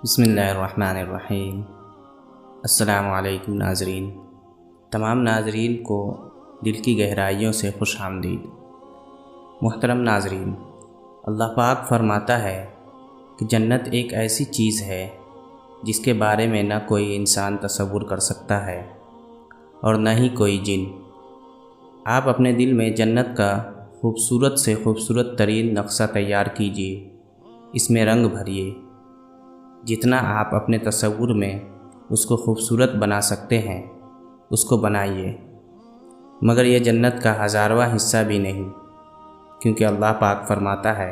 بسم اللہ الرحمن الرحیم۔ السلام علیکم ناظرین۔ تمام ناظرین کو دل کی گہرائیوں سے خوش آمدید۔ محترم ناظرین، اللہ پاک فرماتا ہے کہ جنت ایک ایسی چیز ہے جس کے بارے میں نہ کوئی انسان تصور کر سکتا ہے اور نہ ہی کوئی جن۔ آپ اپنے دل میں جنت کا خوبصورت سے خوبصورت ترین نقشہ تیار کیجیے، اس میں رنگ بھریے۔ جتنا آپ اپنے تصور میں اس کو خوبصورت بنا سکتے ہیں اس کو بنائیے، مگر یہ جنت کا ہزارواں حصہ بھی نہیں، کیونکہ اللہ پاک فرماتا ہے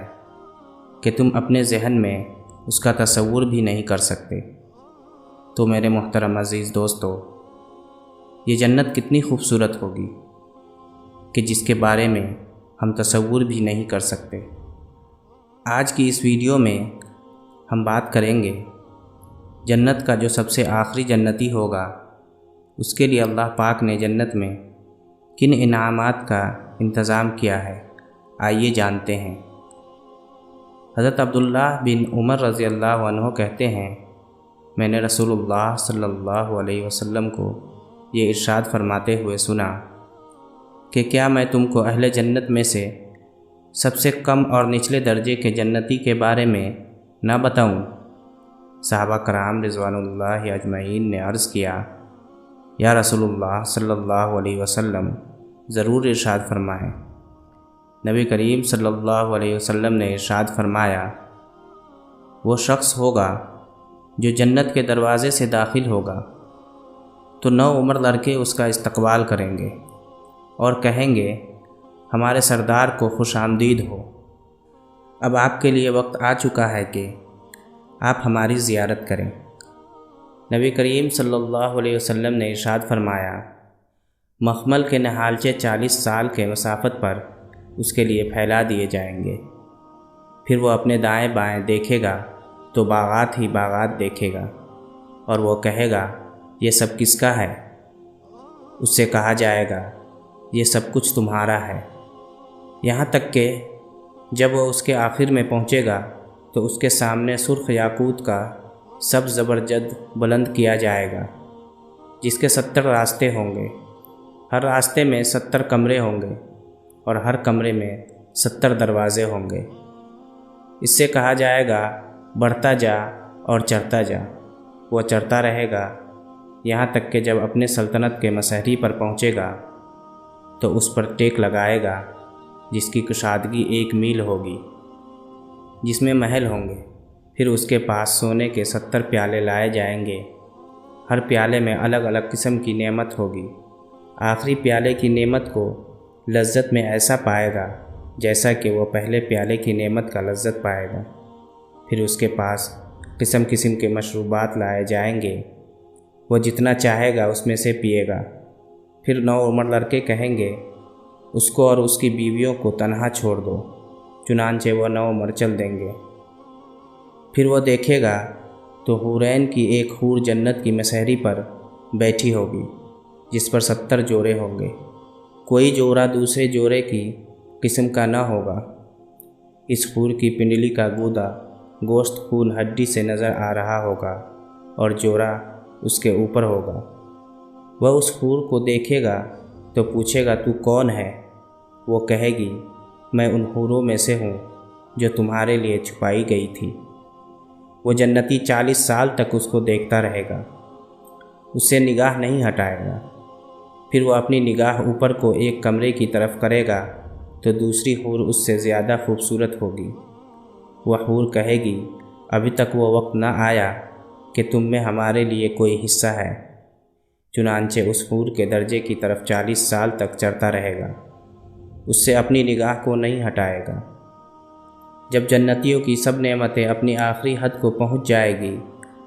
کہ تم اپنے ذہن میں اس کا تصور بھی نہیں کر سکتے۔ تو میرے محترم عزیز دوستو، یہ جنت کتنی خوبصورت ہوگی کہ جس کے بارے میں ہم تصور بھی نہیں کر سکتے۔ آج کی اس ویڈیو میں ہم بات کریں گے جنت کا جو سب سے آخری جنتی ہوگا اس کے لیے اللہ پاک نے جنت میں کن انعامات کا انتظام کیا ہے۔ آئیے جانتے ہیں۔ حضرت عبداللہ بن عمر رضی اللہ عنہ کہتے ہیں، میں نے رسول اللہ صلی اللہ علیہ وسلم کو یہ ارشاد فرماتے ہوئے سنا کہ کیا میں تم کو اہل جنت میں سے سب سے کم اور نچلے درجے کے جنتی کے بارے میں نہ بتاؤں؟ صحابہ کرام رضوان اللہ اجمعین نے عرض کیا، یا رسول اللہ صلی اللہ علیہ وسلم، ضرور ارشاد فرمائیں۔ نبی کریم صلی اللہ علیہ وسلم نے ارشاد فرمایا، وہ شخص ہوگا جو جنت کے دروازے سے داخل ہوگا تو 9 عمر لڑکے اس کا استقبال کریں گے اور کہیں گے، ہمارے سردار کو خوش آمدید ہو۔ اب آپ کے لیے وقت آ چکا ہے کہ آپ ہماری زیارت کریں۔ نبی کریم صلی اللہ علیہ وسلم نے ارشاد فرمایا، مخمل کے نہالچے 40 سال کے مسافت پر اس کے لیے پھیلا دیے جائیں گے۔ پھر وہ اپنے دائیں بائیں دیکھے گا تو باغات ہی باغات دیکھے گا، اور وہ کہے گا، یہ سب کس کا ہے؟ اس سے کہا جائے گا، یہ سب کچھ تمہارا ہے۔ یہاں تک کہ جب وہ اس کے آخر میں پہنچے گا تو اس کے سامنے سرخ یاقوت کا سبز زبرجد بلند کیا جائے گا، جس کے 70 راستے ہوں گے۔ ہر راستے میں 70 کمرے ہوں گے اور ہر کمرے میں 70 دروازے ہوں گے۔ اس سے کہا جائے گا، بڑھتا جا اور چڑھتا جا۔ وہ چڑھتا رہے گا یہاں تک کہ جب اپنے سلطنت کے مسہری پر پہنچے گا تو اس پر ٹیک لگائے گا، جس کی کشادگی 1 میل ہوگی، جس میں محل ہوں گے۔ پھر اس کے پاس سونے کے 70 پیالے لائے جائیں گے، ہر پیالے میں الگ الگ قسم کی نعمت ہوگی۔ آخری پیالے کی نعمت کو لذت میں ایسا پائے گا جیسا کہ وہ پہلے پیالے کی نعمت کا لذت پائے گا۔ پھر اس کے پاس قسم قسم کے مشروبات لائے جائیں گے، وہ جتنا چاہے گا اس میں سے پیے گا۔ پھر 9 عمر لڑکے کہیں گے، اس کو اور اس کی بیویوں کو تنہا چھوڑ دو، چنانچہ وہ 9 عمر چل دیں گے۔ پھر وہ دیکھے گا تو حورین کی ایک حور جنت کی مسہری پر بیٹھی ہوگی، جس پر 70 جوڑے ہوں گے۔ کوئی جوڑا دوسرے جوڑے کی قسم کا نہ ہوگا۔ اس حور کی پنڈلی کا گودا گوشت خون ہڈی سے نظر آ رہا ہوگا اور جوڑا اس کے اوپر ہوگا۔ وہ اس حور کو دیکھے گا تو پوچھے گا، تو کون ہے؟ وہ کہے گی، میں ان حوروں میں سے ہوں جو تمہارے لیے چھپائی گئی تھی۔ وہ جنتی 40 سال تک اس کو دیکھتا رہے گا، اس سے نگاہ نہیں ہٹائے گا۔ پھر وہ اپنی نگاہ اوپر کو ایک کمرے کی طرف کرے گا تو دوسری حور اس سے زیادہ خوبصورت ہوگی۔ وہ حور کہے گی، ابھی تک وہ وقت نہ آیا کہ تم میں ہمارے لیے کوئی حصہ ہے۔ چنانچہ اس حور کے درجے کی طرف 40 سال تک چڑھتا رہے گا، اس سے اپنی نگاہ کو نہیں ہٹائے گا۔ جب جنتیوں کی سب نعمتیں اپنی آخری حد کو پہنچ جائے گی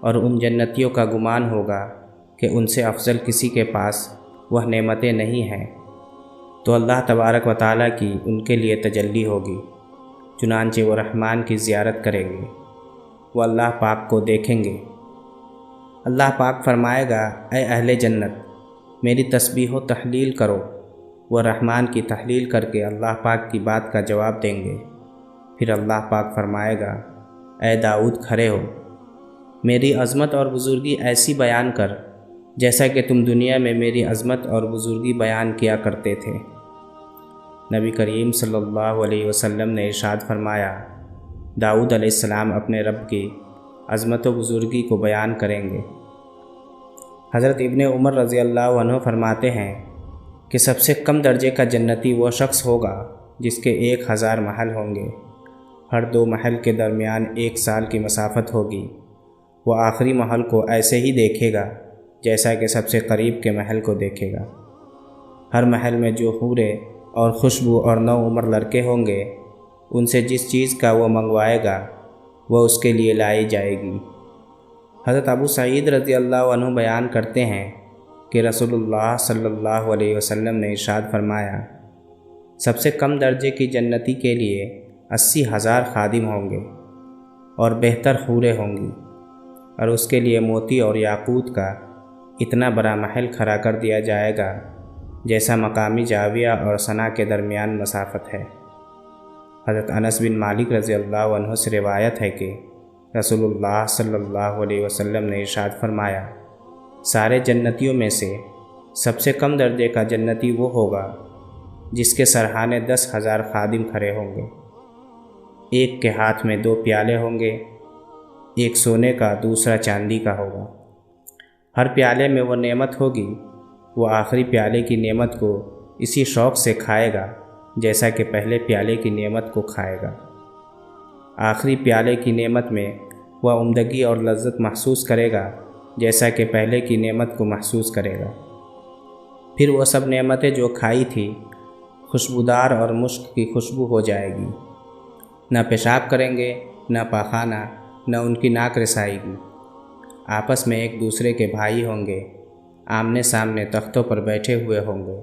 اور ان جنتیوں کا گمان ہوگا کہ ان سے افضل کسی کے پاس وہ نعمتیں نہیں ہیں، تو اللہ تبارک و تعالیٰ کی ان کے لیے تجلی ہوگی۔ چنانچہ وہ رحمان کی زیارت کریں گے، وہ اللہ پاک کو دیکھیں گے۔ اللہ پاک فرمائے گا، اے اہل جنت، میری تسبیح و تحلیل کرو۔ وہ رحمان کی تحلیل کر کے اللہ پاک کی بات کا جواب دیں گے۔ پھر اللہ پاک فرمائے گا، اے داؤد کھڑے ہو، میری عظمت اور بزرگی ایسی بیان کر جیسا کہ تم دنیا میں میری عظمت اور بزرگی بیان کیا کرتے تھے۔ نبی کریم صلی اللہ علیہ وسلم نے ارشاد فرمایا، داؤد علیہ السلام اپنے رب کی عظمت و بزرگی کو بیان کریں گے۔ حضرت ابن عمر رضی اللہ عنہ فرماتے ہیں کہ سب سے کم درجے کا جنتی وہ شخص ہوگا جس کے 1000 محل ہوں گے، ہر 2 محل کے درمیان 1 سال کی مسافت ہوگی۔ وہ آخری محل کو ایسے ہی دیکھے گا جیسا کہ سب سے قریب کے محل کو دیکھے گا۔ ہر محل میں جو حورے اور خوشبو اور نو عمر لڑکے ہوں گے، ان سے جس چیز کا وہ منگوائے گا وہ اس کے لیے لائی جائے گی۔ حضرت ابو سعید رضی اللہ عنہ بیان کرتے ہیں کہ رسول اللہ صلی اللہ علیہ وسلم نے ارشاد فرمایا، سب سے کم درجے کی جنتی کے لیے 80,000 خادم ہوں گے اور بہتر حوریں ہوں گی، اور اس کے لیے موتی اور یاقوت کا اتنا بڑا محل کھڑا کر دیا جائے گا جیسا مقامی جاویہ اور صنع کے درمیان مسافت ہے۔ حضرت انس بن مالک رضی اللہ عنہ سے روایت ہے کہ رسول اللہ صلی اللہ علیہ وسلم نے ارشاد فرمایا، سارے جنتیوں میں سے سب سے کم درجے کا جنتی وہ ہوگا جس کے سرحانے 10,000 خادم کھڑے ہوں گے۔ ایک کے ہاتھ میں 2 پیالے ہوں گے، ایک سونے کا دوسرا چاندی کا ہوگا۔ ہر پیالے میں وہ نعمت ہوگی، وہ آخری پیالے کی نعمت کو اسی شوق سے کھائے گا جیسا کہ پہلے پیالے کی نعمت کو کھائے گا۔ آخری پیالے کی نعمت میں وہ عمدگی اور لذت محسوس کرے گا جیسا کہ پہلے کی نعمت کو محسوس کرے گا۔ پھر وہ سب نعمتیں جو کھائی تھی خوشبودار اور مشک کی خوشبو ہو جائے گی، نہ پیشاب کریں گے نہ پاخانہ، نہ ان کی ناک رسائے گی۔ آپس میں ایک دوسرے کے بھائی ہوں گے، آمنے سامنے تختوں پر بیٹھے ہوئے ہوں گے۔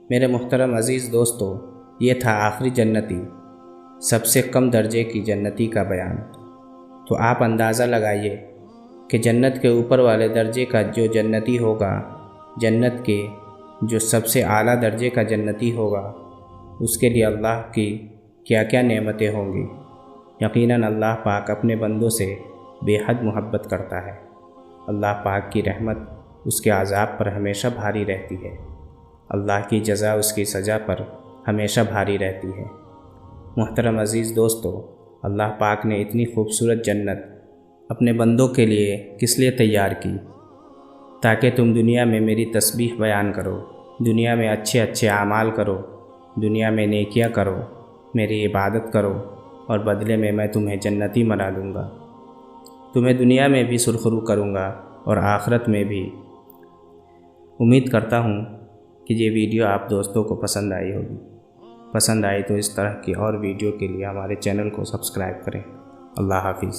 میرے محترم عزیز دوستو، یہ تھا آخری جنتی، سب سے کم درجے کی جنتی کا بیان۔ تو آپ اندازہ لگائیے کہ جنت کے اوپر والے درجے کا جو جنتی ہوگا، جنت کے جو سب سے اعلیٰ درجے کا جنتی ہوگا، اس کے لیے اللہ کی کیا کیا نعمتیں ہوں گی۔ یقیناً اللہ پاک اپنے بندوں سے بے حد محبت کرتا ہے۔ اللہ پاک کی رحمت اس کے عذاب پر ہمیشہ بھاری رہتی ہے، اللہ کی جزا اس کی سزا پر ہمیشہ بھاری رہتی ہے۔ محترم عزیز دوستو، اللہ پاک نے اتنی خوبصورت جنت اپنے بندوں کے لیے کس لیے تیار کی؟ تاکہ تم دنیا میں میری تسبیح بیان کرو، دنیا میں اچھے اچھے اعمال کرو، دنیا میں نیکیاں کرو، میری عبادت کرو، اور بدلے میں تمہیں جنتی بنا دوں گا۔ تمہیں دنیا میں بھی سرخرو کروں گا اور آخرت میں بھی۔ امید کرتا ہوں کہ یہ ویڈیو آپ دوستوں کو پسند آئی ہوگی۔ پسند آئی تو اس طرح کی اور ویڈیو کے لیے ہمارے چینل کو سبسکرائب کریں۔ اللہ حافظ۔